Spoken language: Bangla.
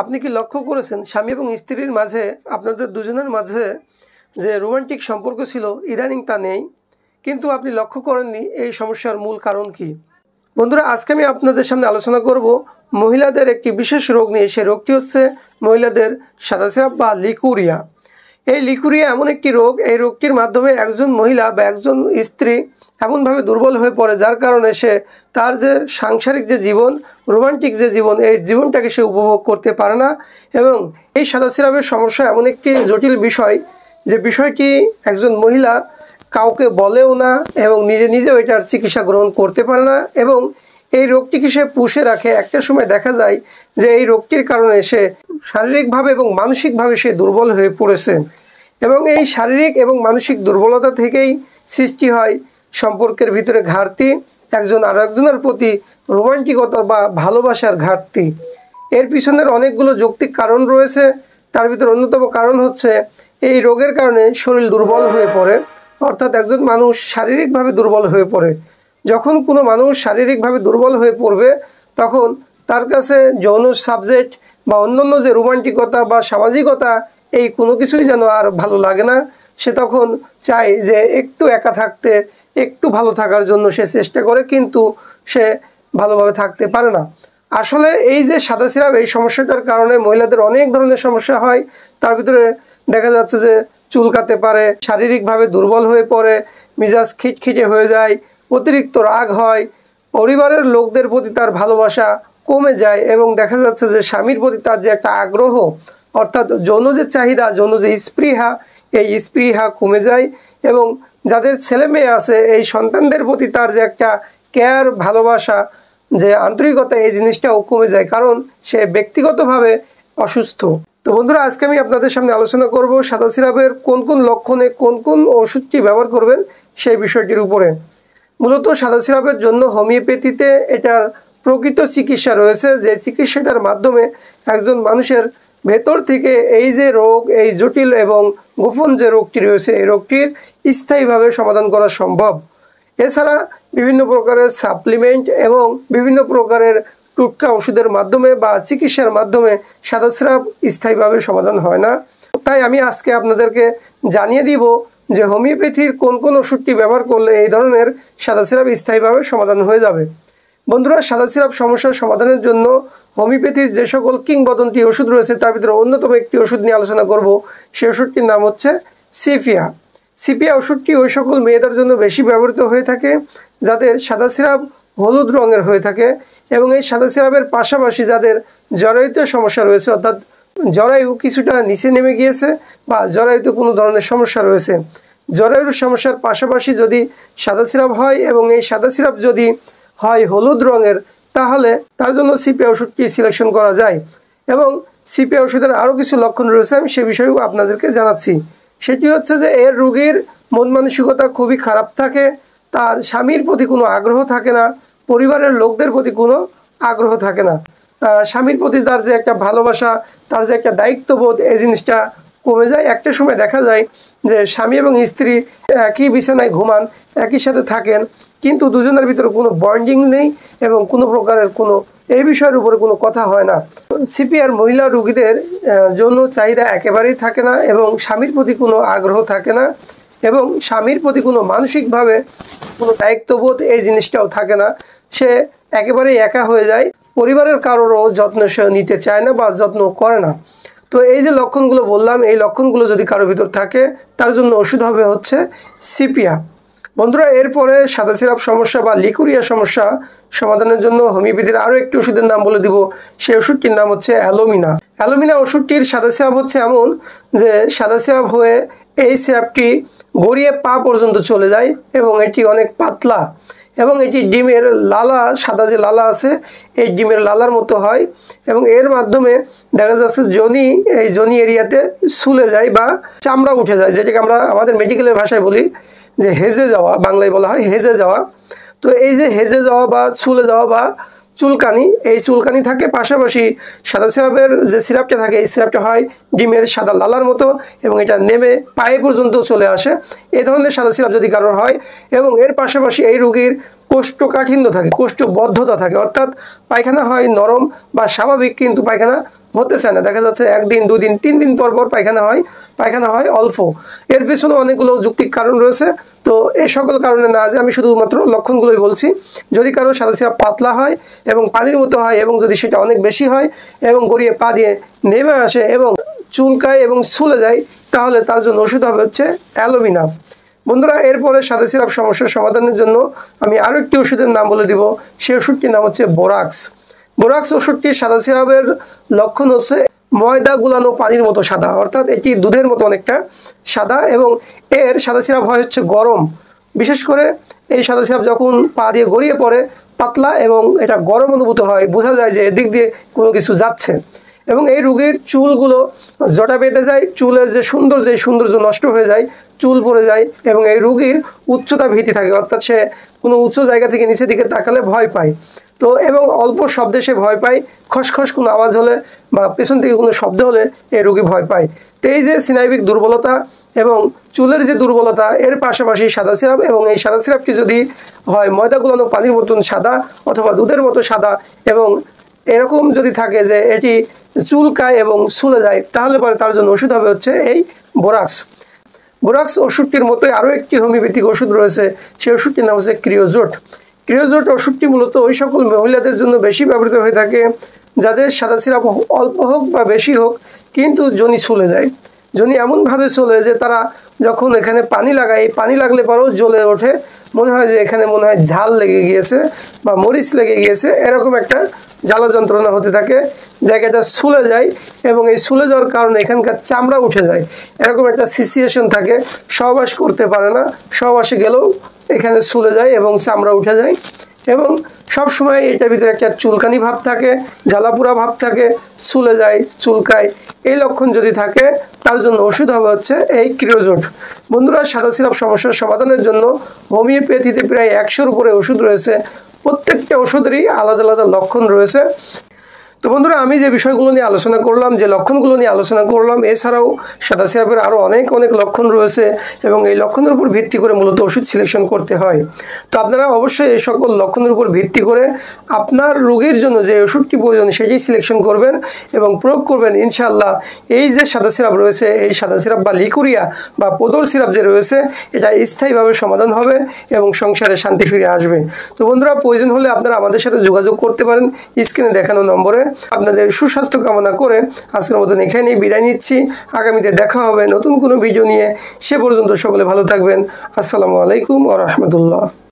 আপনি কি লক্ষ্য করেছেন স্বামী এবং স্ত্রীর মাঝে আপনাদের দুজনের মাঝে যে রোমান্টিক সম্পর্ক ছিল ইদানিং তা নেই, কিন্তু আপনি লক্ষ্য করেননি এই সমস্যার মূল কারণ কি? বন্ধুরা, আজকে আমি আপনাদের সামনে আলোচনা করব মহিলাদের একটি বিশেষ রোগ নিয়ে। সেই রোগটি হচ্ছে মহিলাদের সাদাসিরাপ বা লিকুরিয়া। এই লিকুরিয়া এমন একটি রোগ, এই রোগটির মাধ্যমে একজন মহিলা বা একজন স্ত্রী এমনভাবে দুর্বল হয়ে পড়ে যার কারণে সে তার যে সাংসারিক যে জীবন, রোমান্টিক যে জীবন, এই জীবনটাকে সে উপভোগ করতে পারে না। এবং এই সাদাসিরাপের সমস্যা এমন একটি জটিল বিষয় যে বিষয়টি একজন মহিলা কাউকে বলেও না এবং নিজে নিজেও এটার চিকিৎসা গ্রহণ করতে পারে না এবং এই রোগটিকে সে পুষে রাখে। একটা সময় দেখা যায় যে এই রোগটির কারণে সে শারীরিকভাবে এবং মানসিকভাবে সে দুর্বল হয়ে পড়েছে এবং এই শারীরিক এবং মানসিক দুর্বলতা থেকেই সৃষ্টি হয় সম্পর্কের ভিতরে ঘাটতি, একজন আরও একজনের প্রতি রোমান্টিকতা বা ভালোবাসার ঘাটতি। এর পিছনের অনেকগুলো যৌক্তিক কারণ রয়েছে। তার ভিতরে অন্যতম কারণ হচ্ছে এই রোগের কারণে শরীর দুর্বল হয়ে পড়ে, অর্থাৎ একজন মানুষ শারীরিকভাবে দুর্বল হয়ে পড়ে। যখন কোনো মানুষ শারীরিকভাবে দুর্বল হয়ে পড়বে তখন তার কাছে যৌন সাবজেক্ট বা অন্যান্য যে রোমান্টিকতা বা সামাজিকতা, এই কোনো কিছুই যেন আর ভালো লাগে না। সে তখন চায় যে একটু একা থাকতে, একটু ভালো থাকার জন্য সে চেষ্টা করে, কিন্তু সে ভালোভাবে থাকতে পারে না। আসলে এই যে সাদাসিরাপ, এই সমস্যাটার কারণে মহিলাদের অনেক ধরনের সমস্যা হয়। তার ভিতরে দেখা যাচ্ছে যে চুলকাতে পারে, শারীরিকভাবে দুর্বল হয়ে পড়ে, মেজাজ খিটখিটে হয়ে যায়, অতিরিক্ত রাগ হয়, পরিবারের লোকদের প্রতি তার ভালোবাসা কমে যায় এবং দেখা যাচ্ছে যে স্বামীর প্রতি তার যে একটা আগ্রহ, অর্থাৎ যৌন যে চাহিদা, যৌন যে স্পৃহা, এই স্পৃহা কমে যায় এবং যাদের ছেলে মেয়ে আছে এই সন্তানদের প্রতি তার যে একটা কেয়ার, ভালোবাসা, যে আন্তরিকতা, এই জিনিসটাও কমে যায়, কারণ সে ব্যক্তিগতভাবে অসুস্থ। তো বন্ধুরা, আজকে আমি আপনাদের সামনে আলোচনা করব সাদাসিরাপের কোন কোন লক্ষণে কোন কোন ওষুধটি ব্যবহার করবেন সেই বিষয়টির উপরে। মূলত সাদাসিরাপের জন্য হোমিওপ্যাথিতে এটার প্রকৃত চিকিৎসা রয়েছে, যে চিকিৎসাটার মাধ্যমে একজন মানুষের ভেতর থেকে এই যে রোগ, এই জটিল এবং গোপন যে রোগটি রয়েছে, এই রোগটির স্থায়ীভাবে সমাধান করা সম্ভব। এছাড়া বিভিন্ন প্রকারের সাপ্লিমেন্ট এবং বিভিন্ন প্রকারের টুটকা ওষুধের মাধ্যমে বা চিকিৎসার মাধ্যমে সাদাসিরাপ স্থায়ীভাবে সমাধান হয় না। তাই আমি আজকে আপনাদেরকে জানিয়ে দিব যে হোমিওপ্যাথির কোন কোন ওষুধটি ব্যবহার করলে এই ধরনের সাদাসিরাপ স্থায়ীভাবে সমাধান হয়ে যাবে। বন্ধুরা, সাদাসিরাপ সমস্যার সমাধানের জন্য হোমিওপ্যাথির যে সকল কিংবদন্তি ওষুধ রয়েছে তার ভিতরে অন্যতম একটি ওষুধ নিয়ে আলোচনা করব। সেই ওষুধটির নাম হচ্ছে সিপিয়া। সিপিয়া ওষুধটি ওই সকল মেয়েদের জন্য বেশি ব্যবহৃত হয়ে থাকে যাদের সাদাসিরাপ হলুদ রঙের হয়ে থাকে এবং এই সাদাসিরাপের পাশাপাশি যাদের জরায়ুতে সমস্যা রয়েছে, অর্থাৎ জরায়ু কিছুটা নিচে নেমে গিয়েছে বা জরায়ুতে কোনো ধরনের সমস্যা রয়েছে, জরায়ুর সমস্যার পাশাপাশি যদি সাদাসিরাপ হয় এবং এই সাদাসিরাপ যদি হয় হলুদ রঙের, তাহলে তার জন্য সিপিয়া ওষুধটি সিলেকশন করা যায়। এবং সিপিয়া ওষুধের আরও কিছু লক্ষণ রয়েছে, আমি সে বিষয়েও আপনাদেরকে জানাচ্ছি। সেটি হচ্ছে যে এর রোগীর মন মানসিকতা খুবই খারাপ থাকে, তার স্বামীর প্রতি কোনো আগ্রহ থাকে না, পরিবারের লোকদের প্রতি কোনো আগ্রহ থাকে না, স্বামীর প্রতি তার যে একটা ভালোবাসা, তার যে একটা দায়িত্ববোধ, এই জিনিসটা কমে যায়। একটা সময় দেখা যায় যে স্বামী এবং স্ত্রী একই বিছানায় ঘুমান, একই সাথে থাকেন, কিন্তু দুজনের ভিতরে কোনো বন্ডিং নেই এবং কোনো প্রকারের কোনো এই বিষয়ের উপরে কোনো কথা হয় না। সিপিআর মহিলা রোগীদের যৌন চাহিদা একেবারেই থাকে না এবং স্বামীর প্রতি কোনো আগ্রহ থাকে না এবং স্বামীর প্রতি কোনো মানসিকভাবে কোনো দায়িত্ববোধ, এই জিনিসটাও থাকে না। সে একেবারেই একা হয়ে যায়, পরিবারের কারোরও যত্ন সে নিতে চায় না বা যত্ন করে না। তো এই যে লক্ষণগুলো বললাম, এই লক্ষণগুলো যদি কারোর ভিতর থাকে তার জন্য ওষুধ হবে হচ্ছে সিপিয়া। বন্ধুরা, এরপরে সাদাসিরাপ সমস্যা বা লিকুরিয়া সমস্যা সমাধানের জন্য হোমিওপ্যাথির আরও একটি ওষুধের নাম বলে দিব। সেই ওষুধটির নাম হচ্ছে অ্যালোমিনা। অ্যালোমিনা ওষুধটির সাদাসিরাপ হচ্ছে এমন যে সাদাসিরাপ হয়ে এই সিরাপটি গড়িয়ে পা পর্যন্ত চলে যায় এবং এটি অনেক পাতলা এবং এটি ডিমের লালা, সাদা যে লালা আছে এই ডিমের লালার মতো হয় এবং এর মাধ্যমে দেখা যাচ্ছে এই জনি এরিয়াতে সুলে যায় বা চামড়া উঠে যায়, যেটাকে আমরা আমাদের মেডিকেলের ভাষায় বলি যে হেজে যাওয়া, বাংলায় বলা হয় হেজে যাওয়া। তো এই যে হেজে যাওয়া বা চুলে যাওয়া বা চুলকানি, এই চুলকানি থাকে, পাশাপাশি সাদাসিরাপের যে সিরাপটা থাকে এই সিরাপটা হয় ডিমের সাদা লালার মতো এবং এটা নেমে পায়ে পর্যন্ত চলে আসে। এই ধরনের সাদাসিরাপ যদি কারোর হয় এবং এর পাশাপাশি এই রোগীর কোষ্ঠকাঠিন্য থাকে, কোষ্ঠবদ্ধতা থাকে, অর্থাৎ পায়খানা হয় নরম বা স্বাভাবিক কিন্তু পায়খানা হতে চায় না, দেখা যাচ্ছে একদিন 2 দিন 3 দিন পর পর পায়খানা হয় অল্প। এর পেছনে অনেকগুলো যৌক্তিক কারণ রয়েছে। তো এই সকল কারণে না যে আমি শুধুমাত্র লক্ষণগুলোই বলছি। যদি কারো সাদা সিরাপ পাতলা হয় এবং পানির মতো হয় এবং যদি সেটা অনেক বেশি হয় এবং গড়িয়ে পা দিয়ে নেমে আসে এবং চুলকায় এবং ছুলে যায়, তাহলে তার জন্য ওষুধ হবে হচ্ছে অ্যালোমিনা। বন্ধুরা, এরপরে সাদা সিরাপ সমস্যার সমাধানের জন্য আমি আরও একটি ওষুধের নাম বলে দিব। সেই ওষুধটির নাম হচ্ছে বোরাক্স। বোরাক্স ওষুধটির সাদা সিরাপের লক্ষণ হচ্ছে ময়দা গুলানো পানির মতো সাদা, অর্থাৎ এটি দুধের মতো অনেকটা সাদা এবং এর সাদা সিরাপ হয় হচ্ছে গরম। বিশেষ করে এই সাদা সিরাপ যখন পা দিয়ে গড়িয়ে পড়ে পাতলা এবং এটা গরম অনুভূত হয়, বোঝা যায় যে এদিক দিয়ে কোনো কিছু যাচ্ছে। এবং এই রোগীর চুলগুলো জটা বেঁধে যায়, চুলের যে সৌন্দর্য নষ্ট হয়ে যায়, চুল পড়ে যায় এবং এই রোগীর উচ্চতা ভীতি থাকে, অর্থাৎ সে কোনো উচ্চ জায়গা থেকে নিচের দিকে তাকালে ভয় পায়। তো এবং অল্প শব্দে সে ভয় পায়, খসখস কোনো আওয়াজ হলে বা পেছন থেকে কোনো শব্দ হলে এই রোগী ভয় পায়। তো এই যে স্নায়বিক দুর্বলতা এবং চুলের যে দুর্বলতা, এর পাশাপাশি সাদা সিরাপ, এবং এই সাদা সিরাপটি যদি হয় ময়দা গুলানো পানির মতন সাদা অথবা দুধের মতো সাদা এবং এরকম যদি থাকে যে এটি চুলকায় এবং ছুলে যায়, তাহলে পরে তার জন্য ওষুধ হবে হচ্ছে এই বোরাক্স। বোরাক্স ওষুধটির মতোই আরও একটি হোমিওপ্যাথিক ওষুধ রয়েছে, সেই ওষুধটির নাম হচ্ছে ক্রিওজোট। ক্রিওজোট ওষুধটি মূলত ওই সকল মহিলাদের জন্য বেশি ব্যবহৃত হয়ে থাকে যাদের সাদা সিরাপ অল্প হোক বা বেশি হোক কিন্তু জনি ছুলে যায়। জনি এমনভাবে চলে যে তারা যখন এখানে পানি লাগায়, এই পানি লাগলে পরেও জ্বলে ওঠে, মনে হয় যে এখানে মনে হয় ঝাল লেগে গিয়েছে বা মরিচ লেগে গিয়েছে, এরকম একটা জ্বালা যন্ত্রণা হতে থাকে, জায়গাটা ছুলে যায় এবং এই ছুলে যাওয়ার কারণে এখানকার চামড়া উঠে যায়, এরকম একটা সিচুয়েশন থাকে। সহবাস করতে পারে না, সহবাসে গেলেও এখানে ছুলে যায় এবং চামড়া উঠে যায় এবং সব সময় এটার ভিতরে একটা চুলকানি ভাব থাকে, জ্বালাপুরা ভাব থাকে, ছুলে যায়, চুলকায়। এই লক্ষণ যদি থাকে তার জন্য ওষুধ হবে হচ্ছে এই ক্রিওজোট। বন্ধুরা, সাদা সিরাপ সমস্যার সমাধানের জন্য হোমিওপ্যাথিতে প্রায় 100-র উপরে ওষুধ রয়েছে। প্রত্যেকটা ওষুধেরই আলাদা আলাদা লক্ষণ রয়েছে। তো বন্ধুরা, আমি যে বিষয়গুলো নিয়ে আলোচনা করলাম, যে লক্ষণগুলো নিয়ে আলোচনা করলাম, এছাড়াও সাদা সিরাপের আরও অনেক লক্ষণ রয়েছে এবং এই লক্ষণের উপর ভিত্তি করে মূলত ওষুধ সিলেকশন করতে হয়। তো আপনারা অবশ্যই এই সকল লক্ষণের উপর ভিত্তি করে আপনার রোগীর জন্য যে ওষুধটি প্রয়োজন সেটি সিলেকশন করবেন এবং প্রয়োগ করবেন। ইনশাআল্লাহ এই যে সাদা সিরাপ রয়েছে, এই সাদা সিরাপ বা লিকুরিয়া বা পোদর সিরাপ যে রয়েছে, এটা স্থায়ীভাবে সমাধান হবে এবং সংসারে শান্তি ফিরে আসবে। তো বন্ধুরা, প্রয়োজন হলে আপনারা আমাদের সাথে যোগাযোগ করতে পারেন স্ক্রিনে দেখানো নম্বরে। আপনাদের সুস্বাস্থ্য কামনা করে আজকের মতন এখানেই বিদায় নিচ্ছি। আগামীতে দেখা হবে নতুন কোনো ভিডিও নিয়ে। সে পর্যন্ত সকলে ভালো থাকবেন। আসসালামু আলাইকুম ওয়া রাহমাতুল্লাহ।